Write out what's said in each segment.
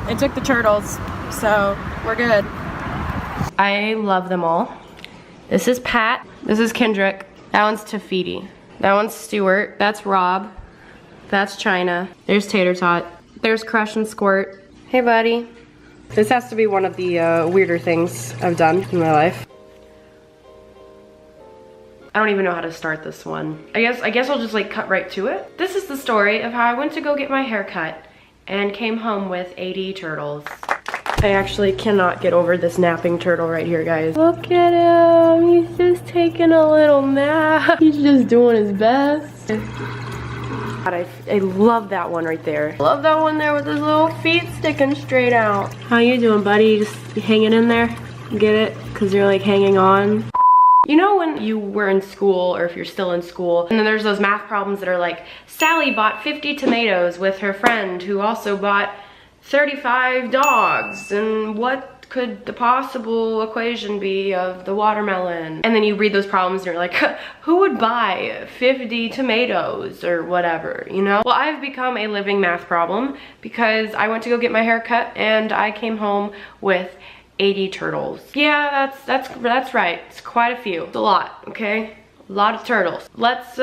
They took the turtles, so we're good. I love them all. This is Pat. This is Kendrick. That one's Tafiti. That one's Stuart. That's Rob. That's China. There's Tater Tot. There's Crush and Squirt. Hey, buddy. This has to be one of the weirder things I've done in my life. I don't even know how to start this one. I guess I'll just like cut right to it. This is the story of how I went to go get my hair cut and came home with 80 turtles. I actually cannot get over this napping turtle right here, guys. Look at him, he's just taking a little nap. He's just doing his best. God, I love that one right there. Love that one there with his little feet sticking straight out. How you doing, buddy? You just hanging in there? Get it? Cause you're like hanging on. You know when you were in school, or if you're still in school, and then there's those math problems that are like, Sally bought 50 tomatoes with her friend who also bought 35 dogs, and what could the possible equation be of the watermelon? And then you read those problems and you're like, who would buy 50 tomatoes or whatever, you know? Well, I've become a living math problem because I went to go get my hair cut and I came home with 80 turtles. Yeah, that's right. It's quite a few. It's a lot, okay? A lot of turtles. Let's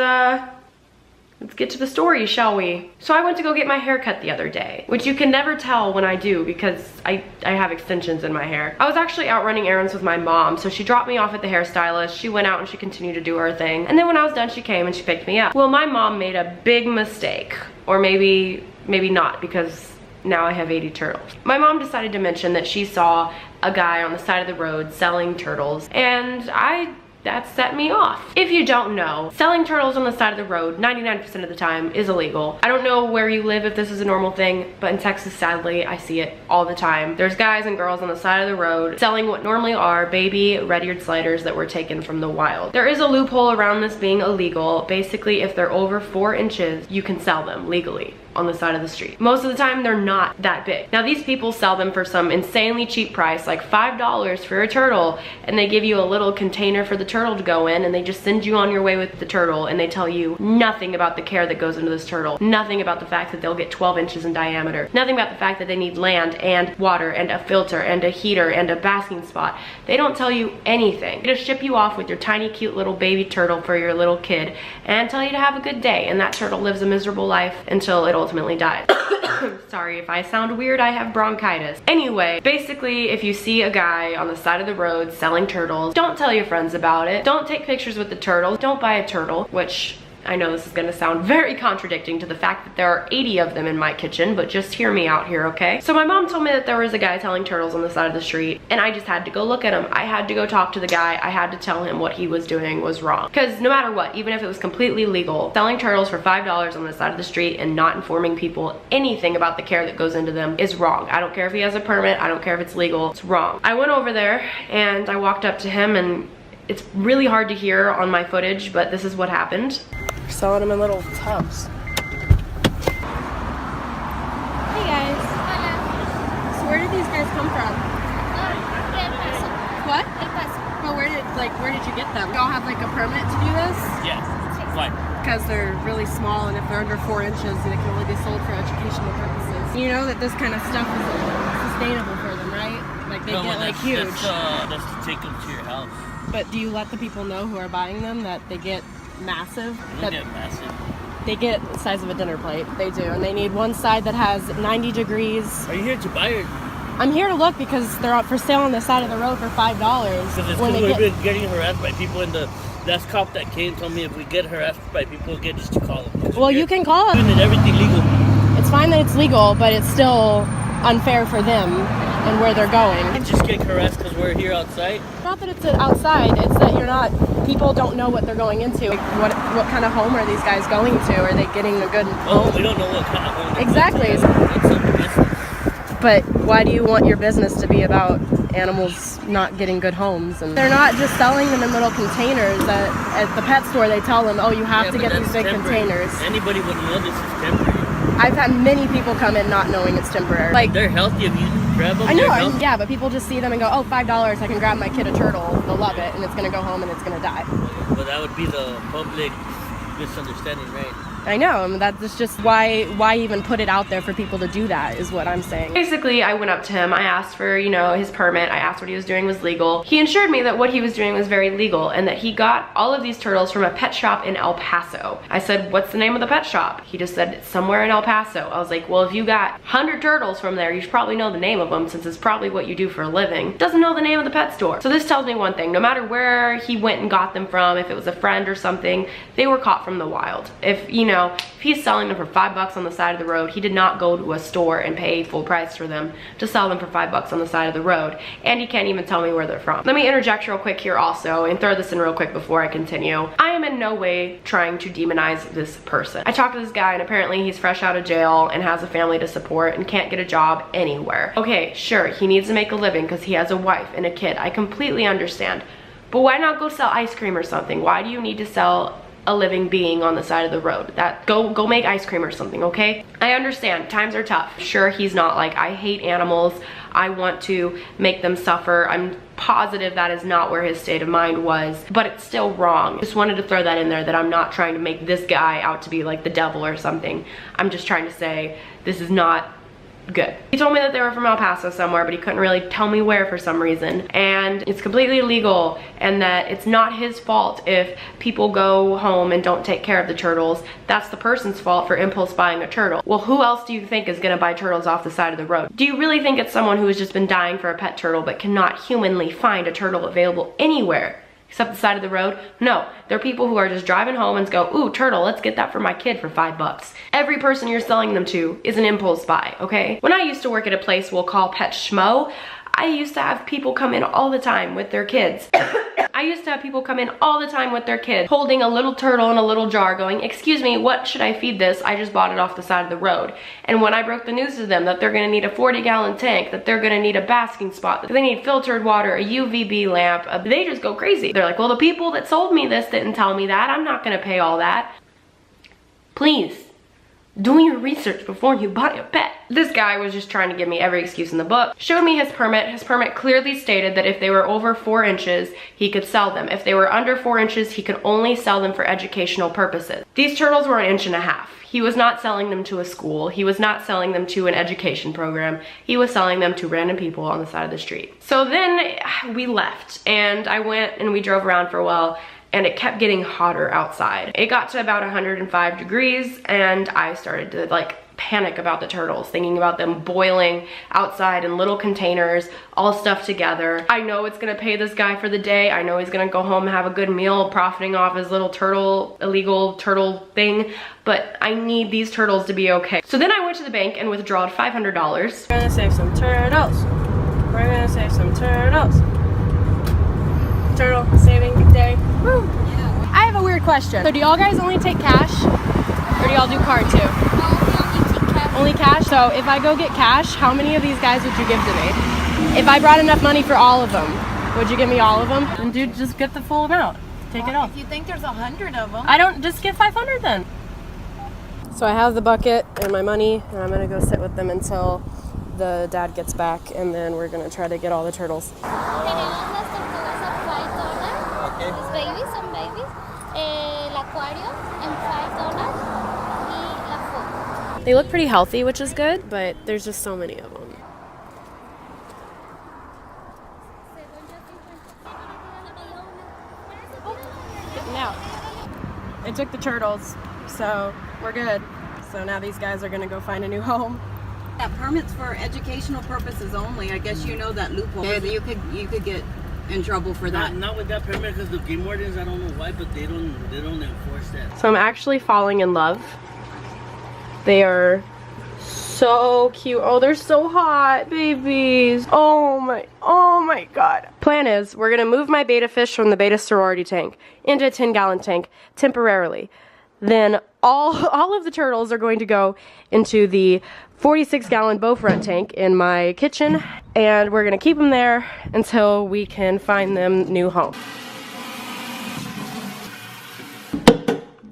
get to the story, shall we? So I went to go get my hair cut the other day, which you can never tell when I do because I have extensions in my hair. I was actually out running errands with my mom, so she dropped me off at the hairstylist. She went out and she continued to do her thing. And then when I was done, she came and she picked me up. Well, my mom made a big mistake, or maybe not, because now I have 80 turtles. My mom decided to mention that she saw a guy on the side of the road selling turtles, and that set me off. If you don't know, selling turtles on the side of the road 99% of the time is illegal. I don't know where you live if this is a normal thing, but in Texas, sadly, I see it all the time. There's guys and girls on the side of the road selling what normally are baby red-eared sliders that were taken from the wild. There is a loophole around this being illegal. Basically, if they're over 4 inches, you can sell them legally on the side of the street. Most of the time, they're not that big. Now, these people sell them for some insanely cheap price, like $5 for a turtle, and they give you a little container for the turtle to go in, and they just send you on your way with the turtle, and they tell you nothing about the care that goes into this turtle, nothing about the fact that they'll get 12 inches in diameter, nothing about the fact that they need land and water and a filter and a heater and a basking spot. They don't tell you anything. They just ship you off with your tiny, cute little baby turtle for your little kid and tell you to have a good day, and that turtle lives a miserable life until it ultimately dies. Sorry if I sound weird, I have bronchitis. Anyway, basically, if you see a guy on the side of the road selling turtles, don't tell your friends about it. Don't take pictures with the turtle. Don't buy a turtle, which I know this is gonna sound very contradicting to the fact that there are 80 of them in my kitchen, but just hear me out here, okay? So my mom told me that there was a guy selling turtles on the side of the street, and I just had to go look at him. I had to go talk to the guy. I had to tell him what he was doing was wrong. Because no matter what, even if it was completely legal, selling turtles for $5 on the side of the street and not informing people anything about the care that goes into them is wrong. I don't care if he has a permit. I don't care if it's legal. It's wrong. I went over there and I walked up to him, and it's really hard to hear on my footage, but this is what happened. Selling them in little tubs. Hey guys. So where did these guys come from? What? But where did you get them? Y'all have like a permit to do this? Yes. Why? Because they're really small, and if they're under 4 inches, they can only be sold for educational purposes. You know that this kind of stuff is sustainable for them, right? Like they get like huge. That's to take them to your house. But do you let the people know who are buying them that they get massive? They get massive. They get the size of a dinner plate. They do, and they need one side that has 90 degrees. Are you here to buy it? I'm here to look because they're out for sale on the side of the road for $5. Because it's cool. We've been getting harassed by people in the last cop that came told me if we get harassed by people again, just to call them. Well, you can call them. Doing everything legal. It's fine that it's legal, but it's still unfair for them and where they're going. You just get harassed because we're here outside? Not that it's outside, it's that you're not, people don't know what they're going into. Like, what kind of home are these guys going to? Are they getting a good home? We don't know what kind of home. Exactly. It's some business. But why do you want your business to be about animals not getting good homes? And they're not just selling them in little containers. At the pet store, they tell them, oh, you have to get these big containers. Anybody would know this is temporary. I've had many people come in not knowing it's temporary. Like, they're healthy if you grab them. I know, yeah, but people just see them and go, oh, $5, I can grab my kid a turtle. They'll love it, and it's going to go home and it's going to die. But that would be the public misunderstanding, right? I know, that's just why even put it out there for people to do that is what I'm saying. Basically, I went up to him, I asked for, you know, his permit, I asked what he was doing was legal. He assured me that what he was doing was very legal and that he got all of these turtles from a pet shop in El Paso. I said, what's the name of the pet shop? He just said, it's somewhere in El Paso. I was like, well, if you got 100 turtles from there, you should probably know the name of them since it's probably what you do for a living. Doesn't know the name of the pet store. So this tells me one thing, no matter where he went and got them from, if it was a friend or something, they were caught from the wild. If, you know, if he's selling them for $5 on the side of the road, he did not go to a store and pay full price for them to sell them for $5 on the side of the road. And he can't even tell me where they're from. Let me interject real quick here also and throw this in real quick before I continue. I am in no way trying to demonize this person. I talked to this guy and apparently he's fresh out of jail and has a family to support and can't get a job anywhere. Okay, sure, he needs to make a living because he has a wife and a kid. I completely understand. But why not go sell ice cream or something? Why do you need to sell a living being on the side of the road? Go make ice cream or something, okay? I understand, times are tough. Sure, he's not like, I hate animals, I want to make them suffer. I'm positive that is not where his state of mind was, but it's still wrong. Just wanted to throw that in there that I'm not trying to make this guy out to be like the devil or something. I'm just trying to say this is not good. He told me that they were from El Paso somewhere, but he couldn't really tell me where for some reason. And it's completely illegal and that it's not his fault if people go home and don't take care of the turtles. That's the person's fault for impulse buying a turtle. Well, who else do you think is gonna buy turtles off the side of the road? Do you really think it's someone who has just been dying for a pet turtle but cannot humanly find a turtle available anywhere except the side of the road? No, there are people who are just driving home and go, ooh, turtle, let's get that for my kid for $5. Every person you're selling them to is an impulse buy, okay? When I used to work at a place we'll call Pet Schmo, I used to have people come in all the time with their kids. I used to have people come in all the time with their kids, holding a little turtle in a little jar going, excuse me, what should I feed this? I just bought it off the side of the road. And when I broke the news to them that they're gonna need a 40-gallon tank, that they're gonna need a basking spot, that they need filtered water, a UVB lamp, they just go crazy. They're like, well, the people that sold me this didn't tell me that. I'm not gonna pay all that. Please. Do your research before you buy a pet. This guy was just trying to give me every excuse in the book. Showed me his permit. His permit clearly stated that if they were over 4 inches, he could sell them. If they were under 4 inches, he could only sell them for educational purposes. These turtles were 1.5 inches. He was not selling them to a school. He was not selling them to an education program. He was selling them to random people on the side of the street. So then we left and I went and we drove around for a while and it kept getting hotter outside. It got to about 105 degrees and I started to like panic about the turtles, thinking about them boiling outside in little containers, all stuffed together. I know it's gonna pay this guy for the day. I know he's gonna go home and have a good meal, profiting off his little turtle, illegal turtle thing, but I need these turtles to be okay. So then I went to the bank and withdrawed $500. We're gonna save some turtles. We're gonna save some turtles. Turtle saving day. Woo. Yeah. I have a weird question. So do y'all guys only take cash or do y'all do card too? Only cash? So if I go get cash, how many of these guys would you give to me? If I brought enough money for all of them, would you give me all of them? And dude, just get the full amount. Take it off. If you think there's 100 of them. I don't, just get 500 then. So I have the bucket and my money and I'm gonna go sit with them until the dad gets back and then we're gonna try to get all the turtles. Okay. Los babies son babies. El acuario en $5 y la food. They look pretty healthy, which is good, but there's just so many of them. Getting out. They took the turtles, so we're good. So now these guys are gonna go find a new home. That permit's for educational purposes only. I guess you know that loophole. Yeah, you could get in trouble for that. Not with that permit, because the game wardens, I don't know why, but they don't enforce that. So I'm actually falling in love. They are so cute. Oh, they're so hot, babies. Oh my god. Plan is, we're gonna move my beta fish from the beta sorority tank into a 10-gallon tank temporarily. Then all of the turtles are going to go into the 46-gallon Beaufront tank in my kitchen, and we're gonna keep them there until we can find them new home.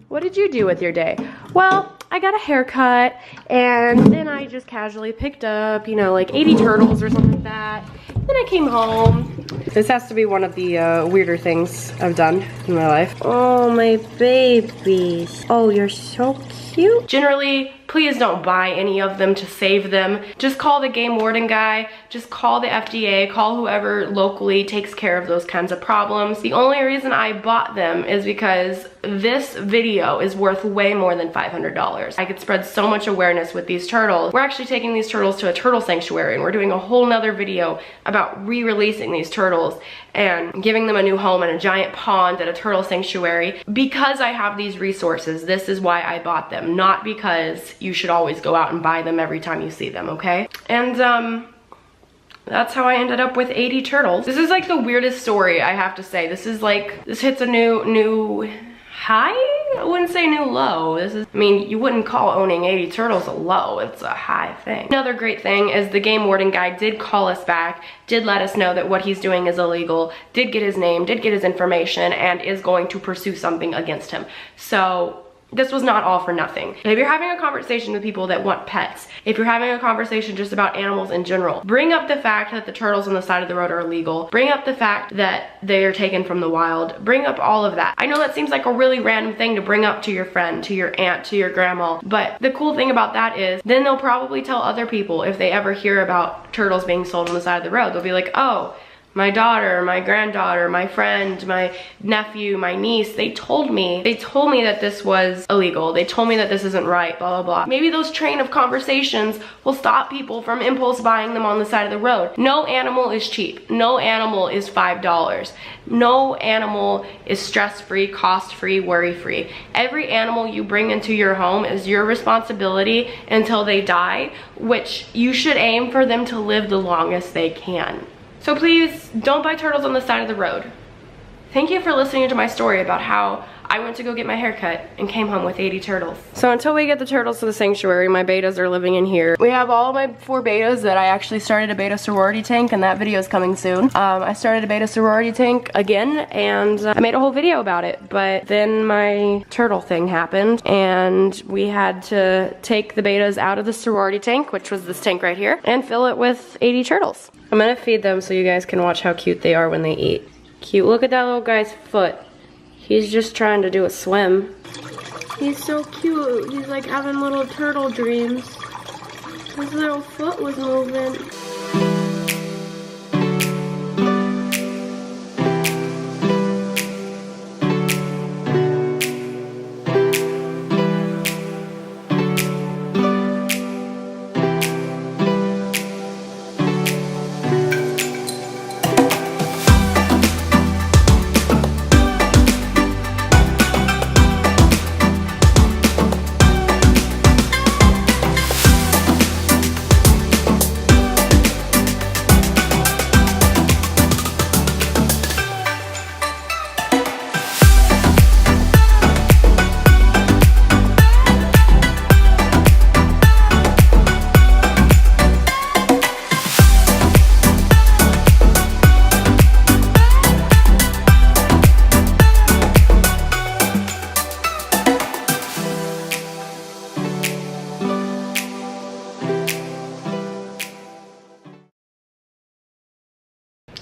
What did you do with your day? Well, I got a haircut, and then I just casually picked up, you know, like 80 turtles or something like that. Then I came home. This has to be one of the weirder things I've done in my life. Oh, my babies. Oh, you're so cute. Generally, please don't buy any of them to save them. Just call the game warden guy, just call the FDA, call whoever locally takes care of those kinds of problems. The only reason I bought them is because this video is worth way more than $500. I could spread so much awareness with these turtles. We're actually taking these turtles to a turtle sanctuary, and we're doing a whole nother video about re-releasing these turtles and giving them a new home in a giant pond at a turtle sanctuary. Because I have these resources, this is why I bought them, not because you should always go out and buy them every time you see them, okay? And that's how I ended up with 80 turtles. This is like the weirdest story, I have to say. This is like, this hits a new high? I wouldn't say new low. This is, I mean, you wouldn't call owning 80 turtles a low. It's a high thing. Another great thing is the game warden guy did call us back, did let us know that what he's doing is illegal, did get his name, did get his information, and is going to pursue something against him. So this was not all for nothing. If you're having a conversation with people that want pets, if you're having a conversation just about animals in general, bring up the fact that the turtles on the side of the road are illegal. Bring up the fact that they are taken from the wild. Bring up all of that. I know that seems like a really random thing to bring up to your friend, to your aunt, to your grandma, but the cool thing about that is then they'll probably tell other people if they ever hear about turtles being sold on the side of the road. They'll be like, oh, my daughter, my granddaughter, my friend, my nephew, my niece, they told me that this was illegal. They told me that this isn't right, blah, blah, blah. Maybe those train of conversations will stop people from impulse buying them on the side of the road. No animal is cheap. No animal is $5. No animal is stress-free, cost-free, worry-free. Every animal you bring into your home is your responsibility until they die, which you should aim for them to live the longest they can. So please don't buy turtles on the side of the road. Thank you for listening to my story about how I went to go get my hair cut and came home with 80 turtles. So until we get the turtles to the sanctuary, my betas are living in here. We have all of my 4 betas that I actually started a beta sorority tank, and that video is coming soon. I started a beta sorority tank again, and I made a whole video about it, but then my turtle thing happened, and we had to take the betas out of the sorority tank, which was this tank right here, and fill it with 80 turtles. I'm gonna feed them so you guys can watch how cute they are when they eat. Cute. Look at that little guy's foot. He's just trying to do a swim. He's so cute. He's like having little turtle dreams. His little foot was moving.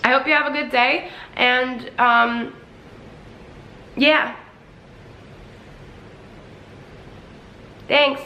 I hope you have a good day, and yeah. Thanks.